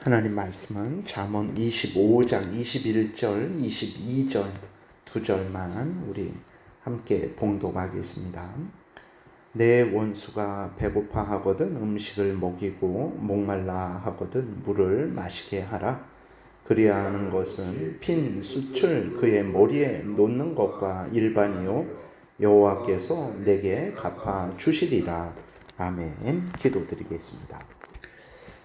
하나님 말씀은 잠언 25장 21절, 22절 두 절만 우리 함께 봉독하겠습니다. 내 원수가 배고파 하거든 음식을 먹이고 목말라 하거든 물을 마시게 하라. 그리하는 것은 핀 숯을 그의 머리에 놓는 것과 일반이요 여호와께서 내게 갚아 주시리라. 아멘. 기도드리겠습니다.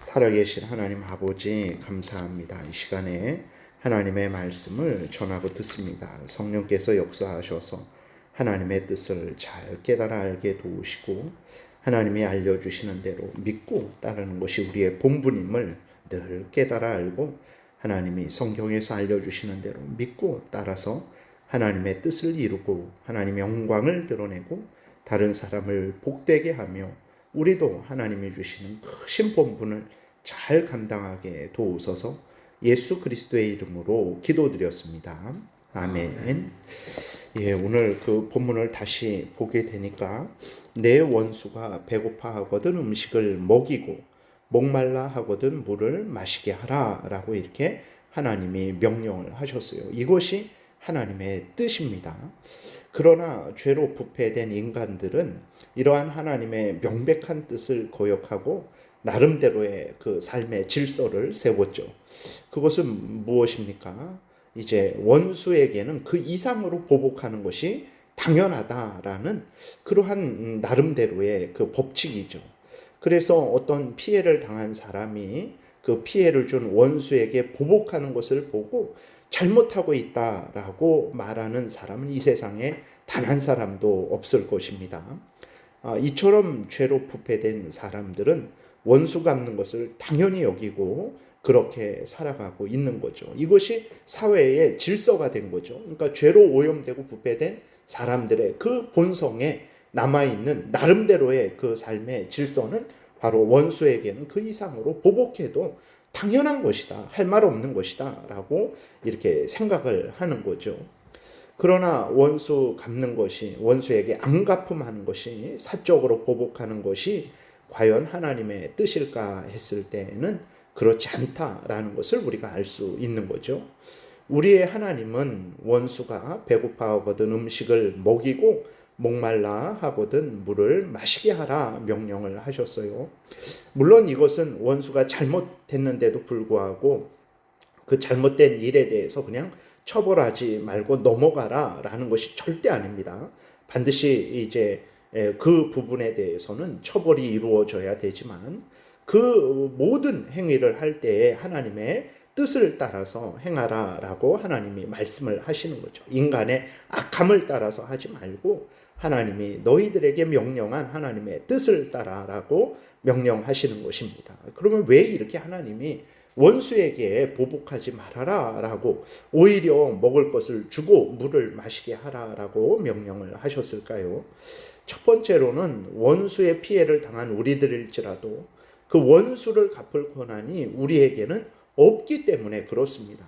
살아계신 하나님 아버지 감사합니다. 이 시간에 하나님의 말씀을 전하고 듣습니다. 성령께서 역사하셔서 하나님의 뜻을 잘 깨달아 알게 도우시고 하나님이 알려주시는 대로 믿고 따르는 것이 우리의 본분임을 늘 깨달아 알고 하나님이 성경에서 알려주시는 대로 믿고 따라서 하나님의 뜻을 이루고 하나님의 영광을 드러내고 다른 사람을 복되게 하며 우리도 하나님이 주시는 크신 본분을 잘 감당하게 도우소서. 예수 그리스도의 이름으로 기도드렸습니다. 아멘. 오늘 그 본문을 다시 보게 되니까 내 원수가 배고파 하거든 음식을 먹이고 목말라 하거든 물을 마시게 하라 라고 이렇게 하나님이 명령을 하셨어요. 이것이 하나님의 뜻입니다. 그러나 죄로 부패된 인간들은 이러한 하나님의 명백한 뜻을 거역하고 나름대로의 그 삶의 질서를 세웠죠. 그것은 무엇입니까? 이제 원수에게는 그 이상으로 보복하는 것이 당연하다라는 그러한 나름대로의 그 법칙이죠. 그래서 어떤 피해를 당한 사람이 그 피해를 준 원수에게 보복하는 것을 보고 잘못하고 있다라고 말하는 사람은 이 세상에 단 한 사람도 없을 것입니다. 이처럼 죄로 부패된 사람들은 원수 갚는 것을 당연히 여기고 그렇게 살아가고 있는 거죠. 이것이 사회의 질서가 된 거죠. 그러니까 죄로 오염되고 부패된 사람들의 그 본성에 남아있는 나름대로의 그 삶의 질서는 바로 원수에게는 그 이상으로 보복해도 당연한 것이다, 할 말 없는 것이다 라고 이렇게 생각을 하는 거죠. 그러나 원수 갚는 것이, 원수에게 안 갚음하는 것이, 사적으로 보복하는 것이 과연 하나님의 뜻일까 했을 때는 그렇지 않다라는 것을 우리가 알 수 있는 거죠. 우리의 하나님은 원수가 배고파 하거든 음식을 먹이고 목말라 하거든 물을 마시게 하라 명령을 하셨어요. 물론 이것은 원수가 잘못했는데도 불구하고 그 잘못된 일에 대해서 그냥 처벌하지 말고 넘어가라 라는 것이 절대 아닙니다. 반드시 이제 그 부분에 대해서는 처벌이 이루어져야 되지만 그 모든 행위를 할 때에 하나님의 뜻을 따라서 행하라라고 하나님이 말씀을 하시는 거죠. 인간의 악함을 따라서 하지 말고 하나님이 너희들에게 명령한 하나님의 뜻을 따라라고 명령하시는 것입니다. 그러면 왜 이렇게 하나님이 원수에게 보복하지 말아라라고 오히려 먹을 것을 주고 물을 마시게 하라라고 명령을 하셨을까요? 첫 번째로는 원수의 피해를 당한 우리들일지라도 그 원수를 갚을 권한이 우리에게는 없기 때문에 그렇습니다.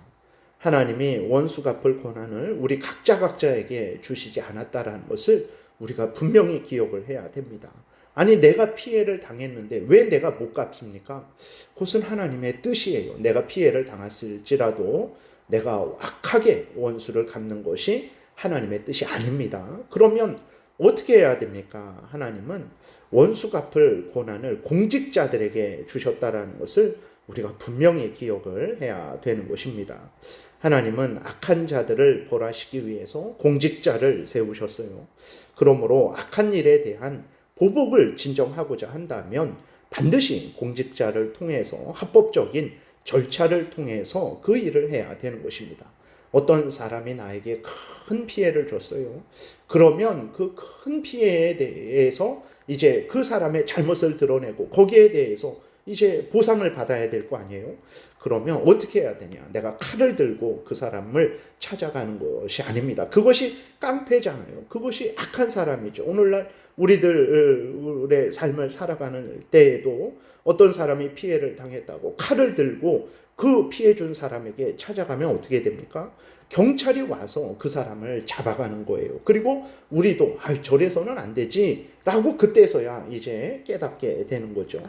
하나님이 원수 갚을 권한을 우리 각자에게 주시지 않았다라는 것을 우리가 분명히 기억을 해야 됩니다. 아니 내가 피해를 당했는데 왜 내가 못 갚습니까? 그것은 하나님의 뜻이에요. 내가 피해를 당했을지라도 내가 악하게 원수를 갚는 것이 하나님의 뜻이 아닙니다. 그러면 어떻게 해야 됩니까? 하나님은 원수 갚을 권한을 공직자들에게 주셨다라는 것을 우리가 분명히 기억을 해야 되는 것입니다. 하나님은 악한 자들을 벌하시기 위해서 공직자를 세우셨어요. 그러므로 악한 일에 대한 보복을 진정하고자 한다면 반드시 공직자를 통해서 합법적인 절차를 통해서 그 일을 해야 되는 것입니다. 어떤 사람이 나에게 큰 피해를 줬어요. 그러면 그 큰 피해에 대해서 이제 그 사람의 잘못을 드러내고 거기에 대해서 이제 보상을 받아야 될 거 아니에요? 그러면 어떻게 해야 되냐? 내가 칼을 들고 그 사람을 찾아가는 것이 아닙니다. 그것이 깡패잖아요. 그것이 악한 사람이죠. 오늘날 우리들의 삶을 살아가는 때에도 어떤 사람이 피해를 당했다고 칼을 들고 그 피해 준 사람에게 찾아가면 어떻게 됩니까? 경찰이 와서 그 사람을 잡아가는 거예요. 그리고 우리도 저래서는 안 되지 라고 그때서야 이제 깨닫게 되는 거죠.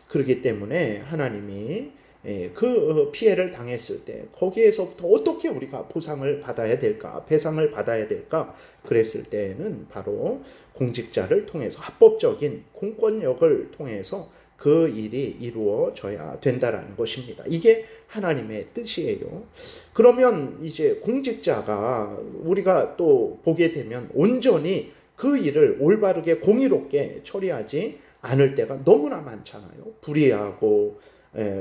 그렇기 때문에 하나님이 그 피해를 당했을 때 거기에서부터 어떻게 우리가 보상을 받아야 될까, 배상을 받아야 될까 그랬을 때에는 바로 공직자를 통해서 합법적인 공권력을 통해서 그 일이 이루어져야 된다라는 것입니다. 이게 하나님의 뜻이에요. 그러면 이제 공직자가 우리가 또 보게 되면 온전히 그 일을 올바르게 공의롭게 처리하지 않을 때가 너무나 많잖아요. 불의하고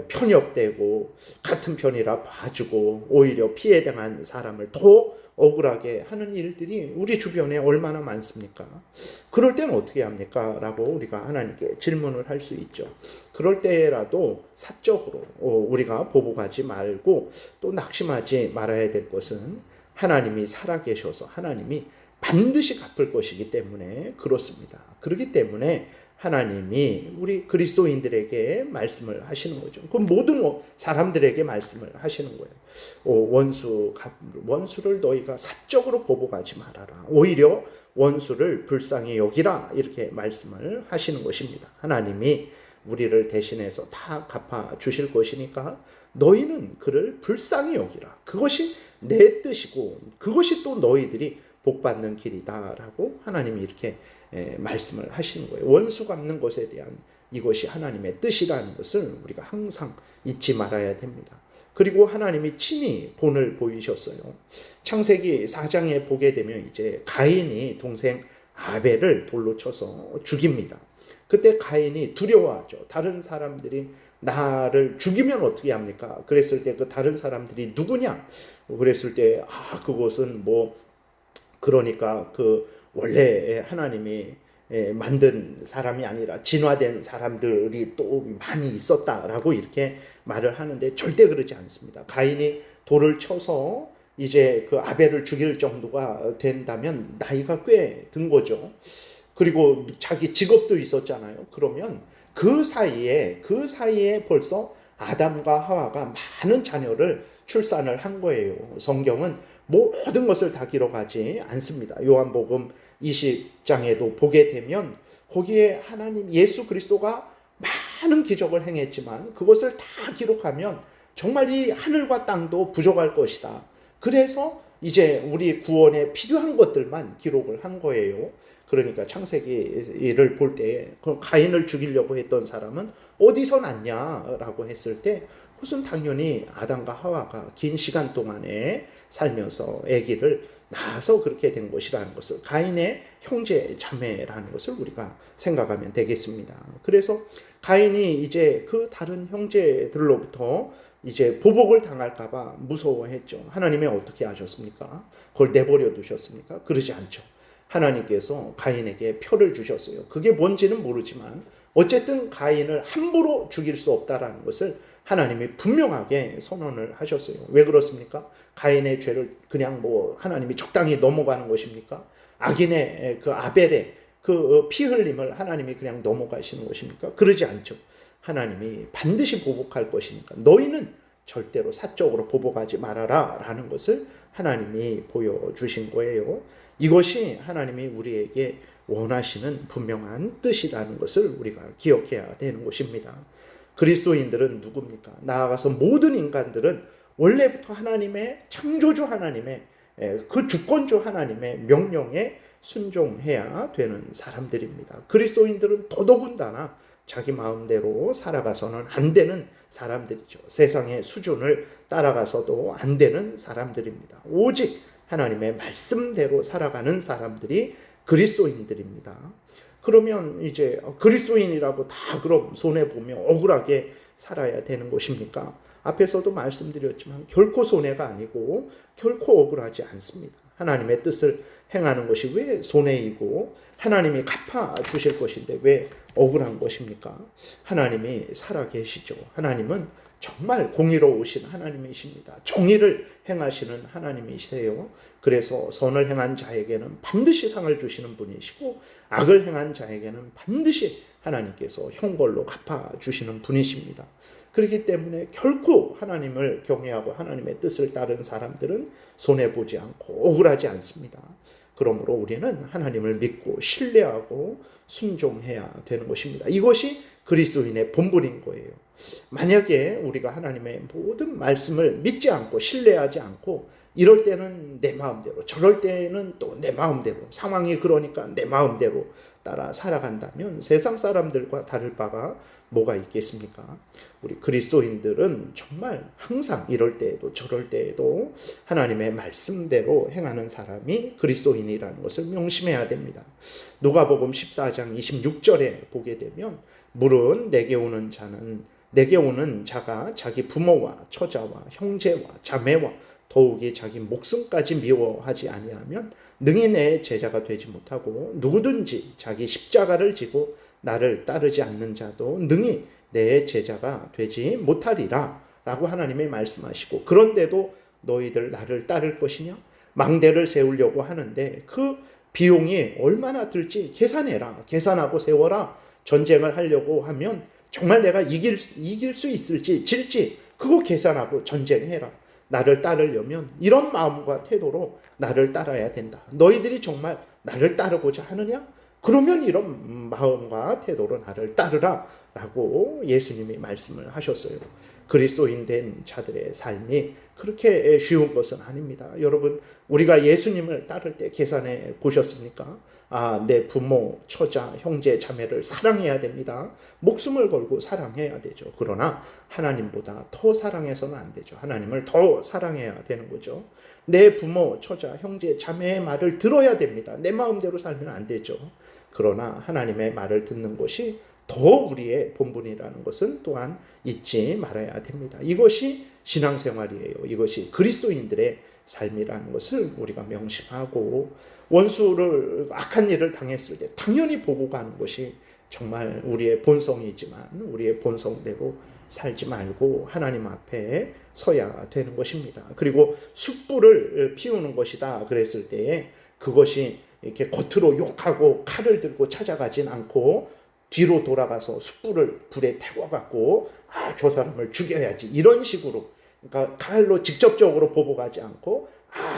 편협되고 같은 편이라 봐주고 오히려 피해당한 사람을 더 억울하게 하는 일들이 우리 주변에 얼마나 많습니까? 그럴 때는 어떻게 합니까? 라고 우리가 하나님께 질문을 할 수 있죠. 그럴 때라도 사적으로 우리가 보복하지 말고 또 낙심하지 말아야 될 것은 하나님이 살아계셔서 하나님이 반드시 갚을 것이기 때문에 그렇습니다. 그렇기 때문에 하나님이 우리 그리스도인들에게 말씀을 하시는 거죠. 그 모든 사람들에게 말씀을 하시는 거예요. 원수를 너희가 사적으로 보복하지 말아라. 오히려 원수를 불쌍히 여기라. 이렇게 말씀을 하시는 것입니다. 하나님이 우리를 대신해서 다 갚아 주실 것이니까 너희는 그를 불쌍히 여기라. 그것이 내 뜻이고 그것이 또 너희들이 복받는 길이다라고 하나님이 이렇게 말씀을 하시는 거예요. 원수 갚는 것에 대한 이것이 하나님의 뜻이라는 것을 우리가 항상 잊지 말아야 됩니다. 그리고 하나님이 친히 본을 보이셨어요. 창세기 4장에 보게 되면 이제 가인이 동생 아벨을 돌로 쳐서 죽입니다. 그때 가인이 두려워하죠. 다른 사람들이 나를 죽이면 어떻게 합니까? 그랬을 때 그 다른 사람들이 누구냐? 그랬을 때 그것은 그러니까 그 원래 하나님이 만든 사람이 아니라 진화된 사람들이 또 많이 있었다라고 이렇게 말을 하는데 절대 그러지 않습니다. 가인이 돌을 쳐서 이제 그 아벨을 죽일 정도가 된다면 나이가 꽤 든 거죠. 그리고 자기 직업도 있었잖아요. 그러면 그 사이에 벌써 아담과 하와가 많은 자녀를 출산을 한 거예요. 성경은 모든 것을 다 기록하지 않습니다. 요한복음 20장에도 보게 되면 거기에 하나님 예수 그리스도가 많은 기적을 행했지만 그것을 다 기록하면 정말 이 하늘과 땅도 부족할 것이다. 그래서 이제 우리 구원에 필요한 것들만 기록을 한 거예요. 그러니까 창세기를 볼 때 가인을 죽이려고 했던 사람은 어디서 났냐라고 했을 때 그것은 당연히 아담과 하와가 긴 시간 동안에 살면서 아기를 낳아서 그렇게 된 것이라는 것을 가인의 형제 자매라는 것을 우리가 생각하면 되겠습니다. 그래서 가인이 이제 그 다른 형제들로부터 이제 보복을 당할까봐 무서워했죠. 하나님이 어떻게 하셨습니까? 그걸 내버려 두셨습니까? 그러지 않죠. 하나님께서 가인에게 표를 주셨어요. 그게 뭔지는 모르지만 어쨌든 가인을 함부로 죽일 수 없다라는 것을 하나님이 분명하게 선언을 하셨어요. 왜 그렇습니까? 가인의 죄를 그냥 하나님이 적당히 넘어가는 것입니까? 악인의 그 아벨의 그 피 흘림을 하나님이 그냥 넘어가시는 것입니까? 그러지 않죠. 하나님이 반드시 보복할 것이니까 너희는 절대로 사적으로 보복하지 말아라 라는 것을 하나님이 보여주신 거예요. 이것이 하나님이 우리에게 원하시는 분명한 뜻이라는 것을 우리가 기억해야 되는 것입니다. 그리스도인들은 누굽니까? 나아가서 모든 인간들은 원래부터 하나님의 창조주 하나님의 그 주권주 하나님의 명령에 순종해야 되는 사람들입니다. 그리스도인들은 더더군다나 자기 마음대로 살아가서는 안 되는 사람들이죠. 세상의 수준을 따라가서도 안 되는 사람들입니다. 오직 하나님의 말씀대로 살아가는 사람들이 그리스도인들입니다. 그러면 이제 그리스도인이라고 다 그럼 손해보며 억울하게 살아야 되는 것입니까? 앞에서도 말씀드렸지만 결코 손해가 아니고 결코 억울하지 않습니다. 하나님의 뜻을 행하는 것이 왜 손해이고 하나님이 갚아주실 것인데 왜 억울한 것입니까? 하나님이 살아계시죠. 하나님은 정말 공의로우신 하나님이십니다. 정의를 행하시는 하나님이세요. 그래서 선을 행한 자에게는 반드시 상을 주시는 분이시고 악을 행한 자에게는 반드시 하나님께서 형벌로 갚아주시는 분이십니다. 그렇기 때문에 결코 하나님을 경외하고 하나님의 뜻을 따른 사람들은 손해보지 않고 억울하지 않습니다. 그러므로 우리는 하나님을 믿고 신뢰하고 순종해야 되는 것입니다. 이것이 그리스도인의 본분인 거예요. 만약에 우리가 하나님의 모든 말씀을 믿지 않고 신뢰하지 않고 이럴 때는 내 마음대로, 저럴 때는 또 내 마음대로, 상황이 그러니까 내 마음대로 따라 살아간다면 세상 사람들과 다를 바가 뭐가 있겠습니까? 우리 그리스도인들은 정말 항상 이럴 때에도 저럴 때에도 하나님의 말씀대로 행하는 사람이 그리스도인이라는 것을 명심해야 됩니다. 누가복음 14장 26절에 보게 되면 물은 내게 오는 자가 자기 부모와 처자와 형제와 자매와 더욱이 자기 목숨까지 미워하지 아니하면 능히 내 제자가 되지 못하고 누구든지 자기 십자가를 지고 나를 따르지 않는 자도 능히 내 제자가 되지 못하리라 라고 하나님이 말씀하시고, 그런데도 너희들 나를 따를 것이냐? 망대를 세우려고 하는데 그 비용이 얼마나 들지 계산해라. 계산하고 세워라. 전쟁을 하려고 하면 정말 내가 이길 수 있을지 질지 그거 계산하고 전쟁해라. 나를 따르려면 이런 마음과 태도로 나를 따라야 된다. 너희들이 정말 나를 따르고자 하느냐? 그러면 이런 마음과 태도로 나를 따르라 라고 예수님이 말씀을 하셨어요. 그리스도인 된 자들의 삶이 그렇게 쉬운 것은 아닙니다. 여러분, 우리가 예수님을 따를 때 계산해 보셨습니까? 내 부모, 처자, 형제, 자매를 사랑해야 됩니다. 목숨을 걸고 사랑해야 되죠. 그러나 하나님보다 더 사랑해서는 안 되죠. 하나님을 더 사랑해야 되는 거죠. 내 부모, 처자, 형제, 자매의 말을 들어야 됩니다. 내 마음대로 살면 안 되죠. 그러나 하나님의 말을 듣는 것이 더 우리의 본분이라는 것은 또한 잊지 말아야 됩니다. 이것이 신앙생활이에요. 이것이 그리스도인들의 삶이라는 것을 우리가 명심하고, 원수를 악한 일을 당했을 때 당연히 보고 가는 것이 정말 우리의 본성이지만 우리의 본성대로 살지 말고 하나님 앞에 서야 되는 것입니다. 그리고 숯불을 피우는 것이다 그랬을 때에 그것이 이렇게 겉으로 욕하고 칼을 들고 찾아가진 않고 뒤로 돌아가서 숯불을 불에 태워갖고 저 사람을 죽여야지 이런 식으로, 그러니까 칼로 직접적으로 보복하지 않고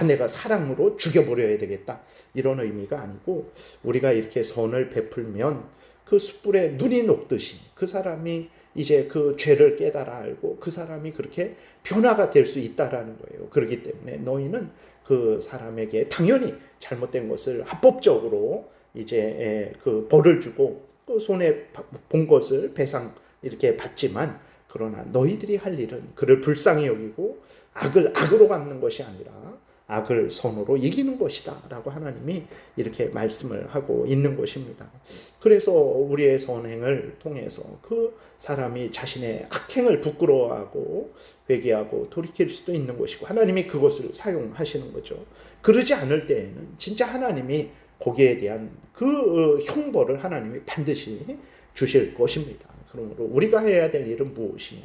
내가 사랑으로 죽여버려야 되겠다 이런 의미가 아니고, 우리가 이렇게 선을 베풀면 그 숯불에 눈이 녹듯이 그 사람이 이제 그 죄를 깨달아 알고 그 사람이 그렇게 변화가 될 수 있다라는 거예요. 그렇기 때문에 너희는 그 사람에게 당연히 잘못된 것을 합법적으로 이제 그 벌을 주고 그 손에 본 것을 배상 이렇게 받지만, 그러나 너희들이 할 일은 그를 불쌍히 여기고 악을 악으로 갚는 것이 아니라 악을 선으로 이기는 것이다 라고 하나님이 이렇게 말씀을 하고 있는 것입니다. 그래서 우리의 선행을 통해서 그 사람이 자신의 악행을 부끄러워하고 회개하고 돌이킬 수도 있는 것이고 하나님이 그것을 사용하시는 거죠. 그러지 않을 때에는 진짜 하나님이 거기에 대한 그 형벌을 하나님이 반드시 주실 것입니다. 그러므로 우리가 해야 될 일은 무엇이냐?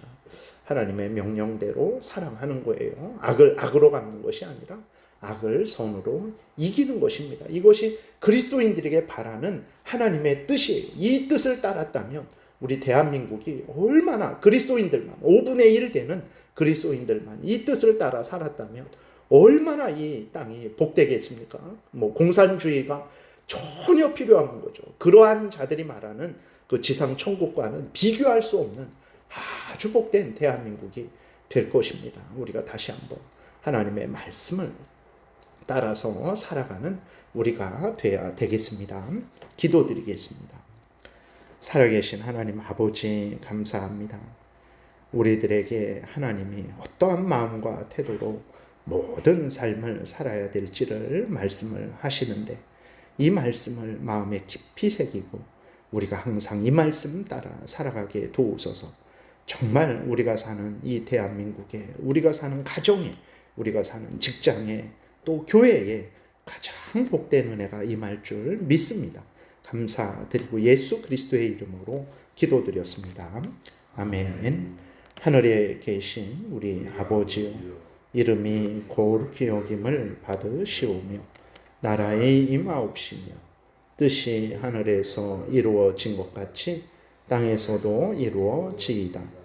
하나님의 명령대로 사랑하는 거예요. 악을 악으로 갚는 것이 아니라 악을 선으로 이기는 것입니다. 이것이 그리스도인들에게 바라는 하나님의 뜻이에요. 이 뜻을 따랐다면 우리 대한민국이 얼마나 그리스도인들만 5분의 1 되는 그리스도인들만 이 뜻을 따라 살았다면 얼마나 이 땅이 복되겠습니까? 공산주의가 전혀 필요 없는 거죠. 그러한 자들이 말하는 그 지상 천국과는 비교할 수 없는 아주 복된 대한민국이 될 것입니다. 우리가 다시 한번 하나님의 말씀을 따라서 살아가는 우리가 되어야 되겠습니다. 기도드리겠습니다. 살아계신 하나님 아버지 감사합니다. 우리들에게 하나님이 어떠한 마음과 태도로 모든 삶을 살아야 될지를 말씀을 하시는데, 이 말씀을 마음에 깊이 새기고 우리가 항상 이 말씀 따라 살아가게 도우소서. 정말 우리가 사는 이 대한민국에, 우리가 사는 가정에, 우리가 사는 직장에, 또 교회에 가장 복된 은혜가 임할 줄 믿습니다. 감사드리고 예수 그리스도의 이름으로 기도드렸습니다. 아멘. 하늘에 계신 우리 아버지여, 이름이 거룩히 여김을 받으시오며 나라의 임하옵시며 뜻이 하늘에서 이루어진 것 같이 땅에서도 이루어지이다.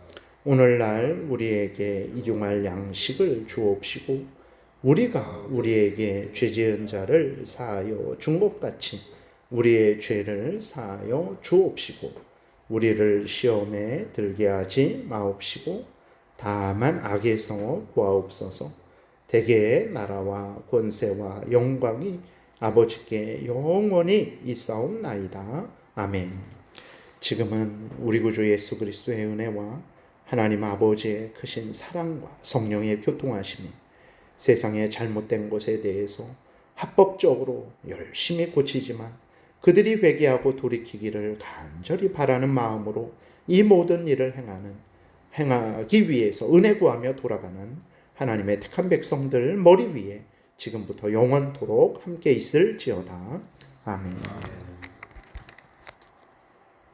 오늘날 우리에게 일용할 양식을 주옵시고 우리가 우리에게 죄지은 자를 사하여 준 것 같이 우리의 죄를 사하여 주옵시고 우리를 시험에 들게 하지 마옵시고 다만 악에서 구하옵소서. 대개의 나라와 권세와 영광이 아버지께 영원히 있사옵나이다. 아멘. 지금은 우리 구주 예수 그리스도의 은혜와 하나님 아버지의 크신 사랑과 성령의 교통하심이 세상의 잘못된 것에 대해서 합법적으로 열심히 고치지만 그들이 회개하고 돌이키기를 간절히 바라는 마음으로 이 모든 일을 행하기 위해서 은혜 구하며 돌아가는 하나님의 택한 백성들 머리 위에 지금부터 영원토록 함께 있을지어다. 아멘.